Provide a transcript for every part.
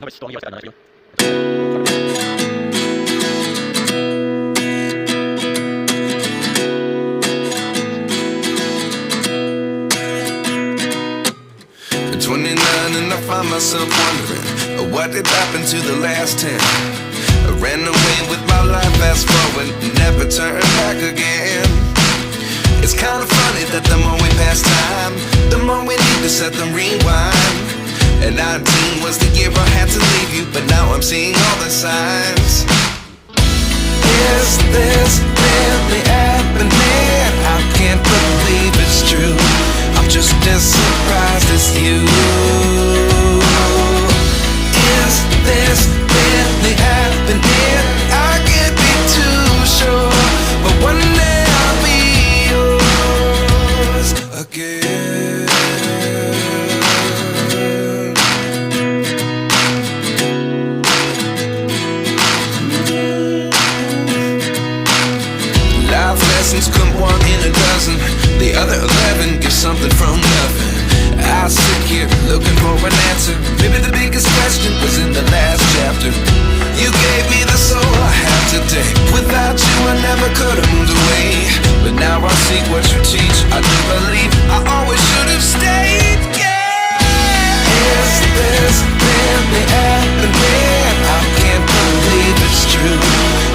Vabbè, sto io aspetta, 29 and I find myself wondering what did happen to the last 10. I ran away with my life, fast forward, never turn back again. It's kind of funny that the more we pass time, the more we need to set them rewind. And 19 was the year I had to leave you, but now I'm seeing all the signs. Is this really happening? I can't believe it's true. I'm just as surprised as you. Is this really happening? I can't be too sure, but one day I'll be yours again. Life lessons come one in a dozen. The other 11 give something from nothing. I sit here looking for an answer. Maybe the biggest question was in the last chapter. You gave me the soul I have today. Without you I never could have moved away. But now I see what you teach. I do believe I always should have stayed. Yeah. Is this really happening? I can't believe it's true.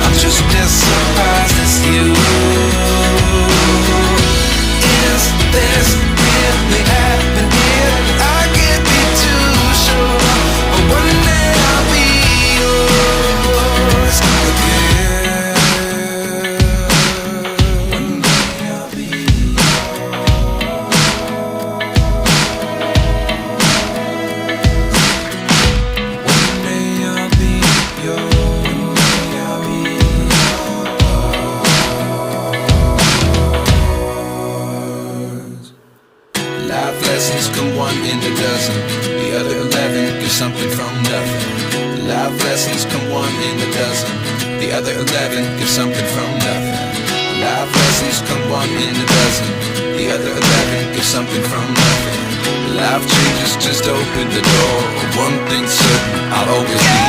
I'm just as surprised as you. Is this really happening? I can't be too sure, but one day I'll be yours again. One day I'll be yours. One day I'll be yours. One day I'll be yours. Life lessons come one in a dozen. The other 11 give something from nothing. Life lessons come one in a dozen. The other 11 give something from nothing. Life lessons come one in a dozen. The other 11 give something from nothing. Life changes just open the door. One thing's certain, I'll always be